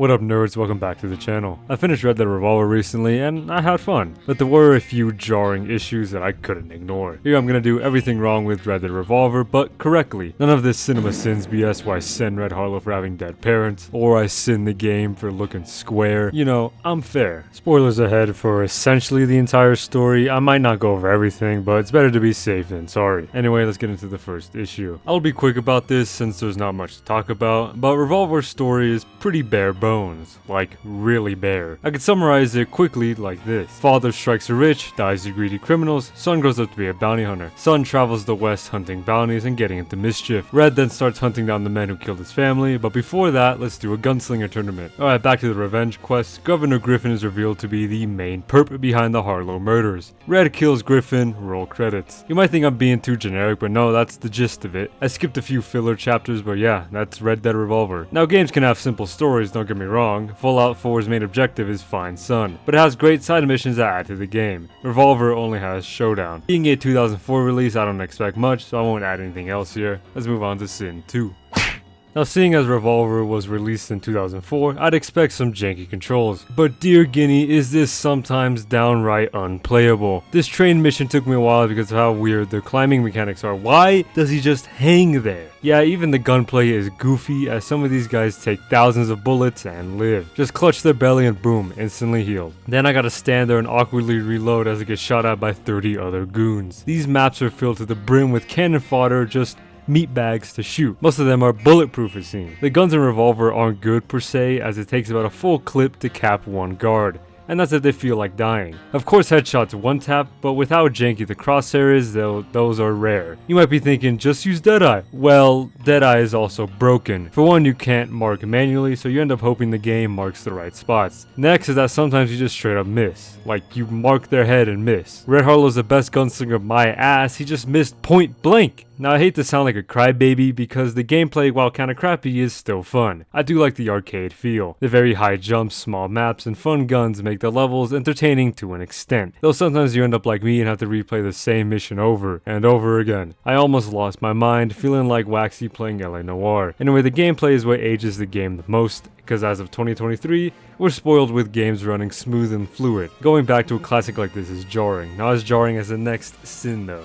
What up nerds, welcome back to the channel. I finished Red Dead Revolver recently and I had fun, but there were a few jarring issues that I couldn't ignore. Here I'm gonna do everything wrong with Red Dead Revolver, but correctly. None of this cinema sins BS where I sin Red Harlow for having dead parents, or I sin the game for looking square. You know, I'm fair. Spoilers ahead for essentially the entire story. I might not go over everything, but it's better to be safe than sorry. Anyway, let's get into the first issue. I'll be quick about this since there's not much to talk about, but Revolver's story is pretty bare bones. Like, really bare. I could summarize it quickly like this. Father strikes the rich, dies to greedy criminals, son grows up to be a bounty hunter. Son travels the west hunting bounties and getting into mischief. Red then starts hunting down the men who killed his family, but before that, let's do a gunslinger tournament. Alright, back to the revenge quest. Governor Griffin is revealed to be the main perp behind the Harlow murders. Red kills Griffin, roll credits. You might think I'm being too generic, but no, that's the gist of it. I skipped a few filler chapters, but yeah, that's Red Dead Revolver. Now, games can have simple stories, don't get me wrong. Fallout 4's main objective is find Son, but it has great side missions that add to the game. Revolver only has Showdown. Being a 2004 release, I don't expect much, so I won't add anything else here. Let's move on to Sin 2. Now, seeing as Revolver was released in 2004, I'd expect some janky controls. But dear Guinea, is this sometimes downright unplayable. This train mission took me a while because of how weird the climbing mechanics are. Why does he just hang there? Yeah, even the gunplay is goofy as some of these guys take thousands of bullets and live. Just clutch their belly and boom, instantly healed. Then I gotta stand there and awkwardly reload as I get shot at by 30 other goons. These maps are filled to the brim with cannon fodder, just meat bags to shoot. Most of them are bulletproof, it seems. The guns in Revolver aren't good per se, as it takes about a full clip to cap one guard, and that's if they feel like dying. Of course, headshots one tap, but with how janky the crosshair is, those are rare. You might be thinking, just use Deadeye. Well, Deadeye is also broken. For one, you can't mark manually, so you end up hoping the game marks the right spots. Next is that sometimes you just straight up miss. Like, you mark their head and miss. Red Harlow's the best gunslinger my ass, he just missed point blank. Now, I hate to sound like a crybaby because the gameplay, while kinda crappy, is still fun. I do like the arcade feel. The very high jumps, small maps, and fun guns make the levels entertaining to an extent. Though sometimes you end up like me and have to replay the same mission over and over again. I almost lost my mind, feeling like Waxy playing LA Noire. Anyway, the gameplay is what ages the game the most, because as of 2023, we're spoiled with games running smooth and fluid. Going back to a classic like this is jarring. Not as jarring as the next Sin though.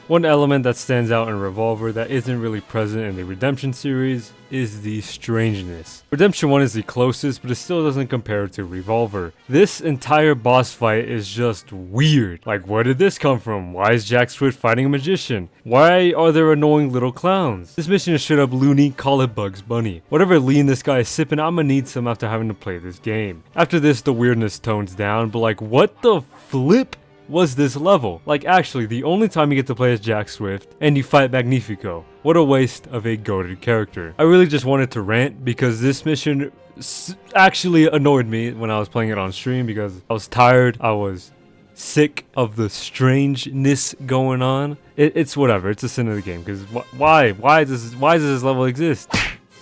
One element that stands out in Revolver that isn't really present in the Redemption series is the strangeness. Redemption 1 is the closest, but it still doesn't compare to Revolver. This entire boss fight is just weird. Like, where did this come from? Why is Jack Swift fighting a magician? Why are there annoying little clowns? This mission is straight up loony, call it Bugs Bunny. Whatever lean this guy is sipping, I'ma need some after having to play this game. After this, the weirdness tones down, but like, what the flip was this level? Like, actually, the only time you get to play as Jack Swift and you fight Magnifico. What a waste of a goated character. I really just wanted to rant because this mission actually annoyed me when I was playing it on stream because I was tired, I was sick of the strangeness going on. It's whatever, it's a sin of the game because why does this level exist?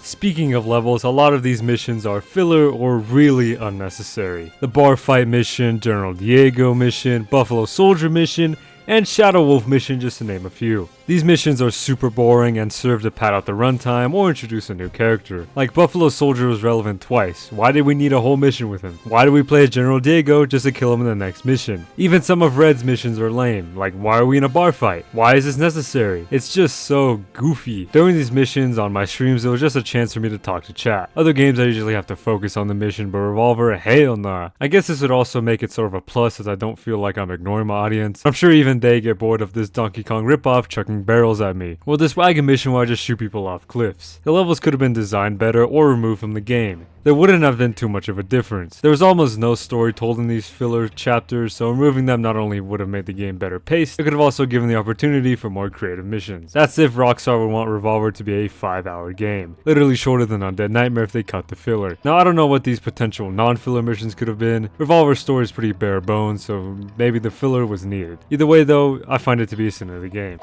Speaking of levels, a lot of these missions are filler or really unnecessary. The bar fight mission, General Diego mission, Buffalo Soldier mission, and Shadow Wolf mission, just to name a few. These missions are super boring and serve to pad out the runtime or introduce a new character. Like, Buffalo Soldier was relevant twice. Why did we need a whole mission with him? Why do we play as General Diego just to kill him in the next mission? Even some of Red's missions are lame. Like, why are we in a bar fight? Why is this necessary? It's just so goofy. During these missions on my streams, it was just a chance for me to talk to chat. Other games I usually have to focus on the mission, but Revolver, hell nah. I guess this would also make it sort of a plus as I don't feel like I'm ignoring my audience. I'm sure even they get bored of this Donkey Kong ripoff chucking barrels at me. Well, this wagon mission where I just shoot people off cliffs. The levels could have been designed better or removed from the game. There wouldn't have been too much of a difference. There was almost no story told in these filler chapters, so removing them not only would have made the game better paced, it could have also given the opportunity for more creative missions. That's if Rockstar would want Revolver to be a 5-hour game. Literally shorter than Undead Nightmare if they cut the filler. Now, I don't know what these potential non-filler missions could have been. Revolver's story is pretty bare bones, so maybe the filler was needed. Either way though, I find it to be a sin of the game.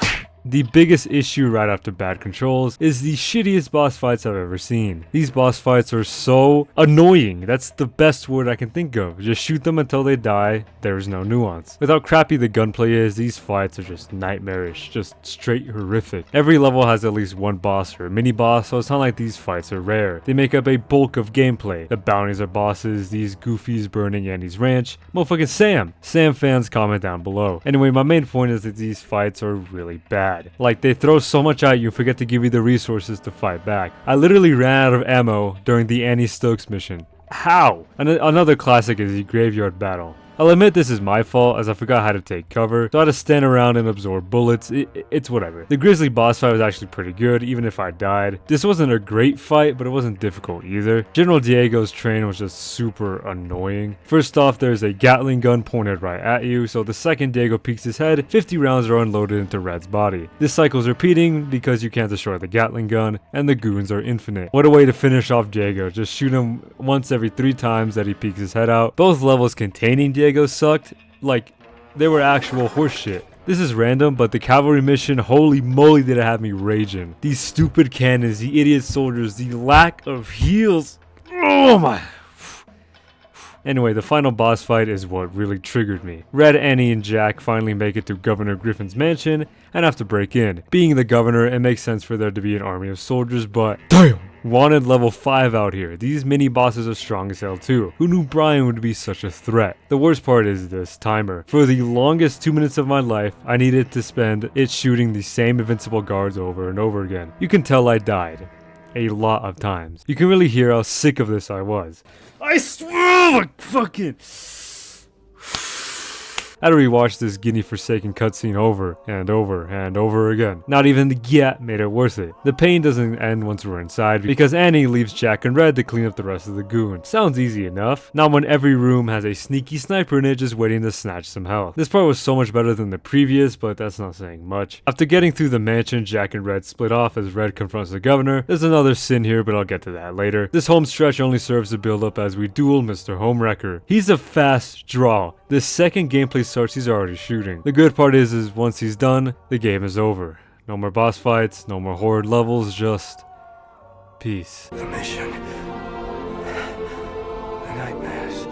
The biggest issue right after Bad Controls is the shittiest boss fights I've ever seen. These boss fights are so annoying. That's the best word I can think of. Just shoot them until they die. There's no nuance. With how crappy the gunplay is, these fights are just nightmarish, just straight horrific. Every level has at least one boss or a mini boss, so it's not like these fights are rare. They make up a bulk of gameplay. The bounties are bosses, these goofies burning Annie's ranch. Motherfucking Sam. Sam fans, comment down below. Anyway, my main point is that these fights are really bad. Like, they throw so much at you, forget to give you the resources to fight back. I literally ran out of ammo during the Annie Stokes mission. How? Another classic is the graveyard battle. I'll admit this is my fault, as I forgot how to take cover, so I had to stand around and absorb bullets. It's whatever. The grizzly boss fight was actually pretty good, even if I died. This wasn't a great fight, but it wasn't difficult either. General Diego's train was just super annoying. First off, there's a Gatling gun pointed right at you, so the second Diego peeks his head, 50 rounds are unloaded into Red's body. This cycle's repeating because you can't destroy the Gatling gun, and the goons are infinite. What a way to finish off Diego. Just shoot him once every 3 times that he peeks his head out. Both levels containing Diego sucked, like they were actual horseshit. This is random, but the cavalry mission, holy moly did it have me raging. These stupid cannons, the idiot soldiers, the lack of heals. Oh my. Anyway, the final boss fight is what really triggered me. Red, Annie, and Jack finally make it to Governor Griffin's mansion and have to break in. Being the governor, it makes sense for there to be an army of soldiers, but damn! Wanted level 5 out here. These mini bosses are strong as hell too. Who knew Brian would be such a threat? The worst part is this timer. For the longest 2 minutes of my life, I needed to spend it shooting the same invincible guards over and over again. You can tell I died a lot of times. You can really hear how sick of this I was. I swear, fucking. I had to rewatch this Guinea Forsaken cutscene over and over and over again. Not even the get made it worth it. The pain doesn't end once we're inside because Annie leaves Jack and Red to clean up the rest of the goons. Sounds easy enough. Not when every room has a sneaky sniper in it just waiting to snatch some health. This part was so much better than the previous, but that's not saying much. After getting through the mansion, Jack and Red split off as Red confronts the governor. There's another sin here, but I'll get to that later. This home stretch only serves to build up as we duel Mr. Homewrecker. He's a fast draw. The second gameplay starts, he's already shooting. The good part is once he's done, the game is over. No more boss fights, no more horrid levels, just peace. The mission. The nightmares.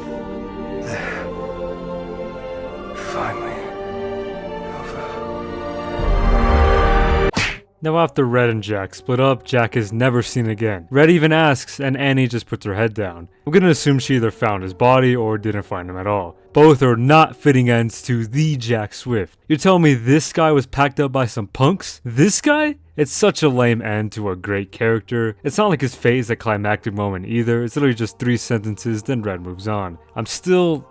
There. Finally. Now after Red and Jack split up, Jack is never seen again. Red even asks, and Annie just puts her head down. I'm gonna assume she either found his body or didn't find him at all. Both are not fitting ends to the Jack Swift. You're telling me this guy was packed up by some punks? This guy? It's such a lame end to a great character. It's not like his fate is a climactic moment either. It's literally just 3 sentences, then Red moves on. I'm still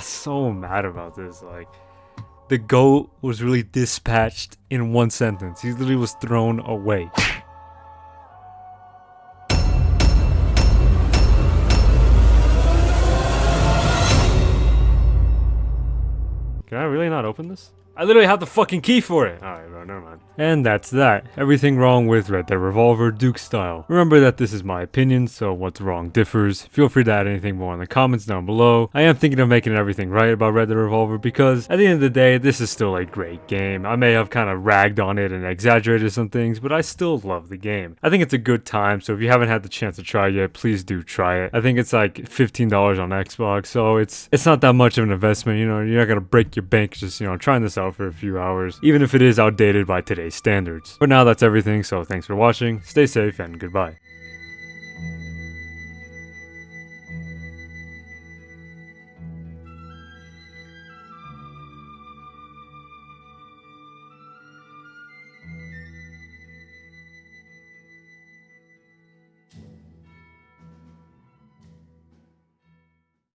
so mad about this. Like, the GOAT was really dispatched in 1 sentence. He literally was thrown away. Can I really not open this? I literally have the fucking key for it. Alright, bro, never mind. And that's that. Everything wrong with Red Dead Revolver Duke style. Remember that this is my opinion, so what's wrong differs. Feel free to add anything more in the comments down below. I am thinking of making everything right about Red Dead Revolver because at the end of the day, this is still a great game. I may have kind of ragged on it and exaggerated some things, but I still love the game. I think it's a good time, so if you haven't had the chance to try it yet, please do try it. I think it's like $15 on Xbox, so it's not that much of an investment. You know, you're not gonna break your bank just, you know, trying this out for a few hours, even if it is outdated by today's standards. For now, that's everything, so thanks for watching, stay safe, and goodbye.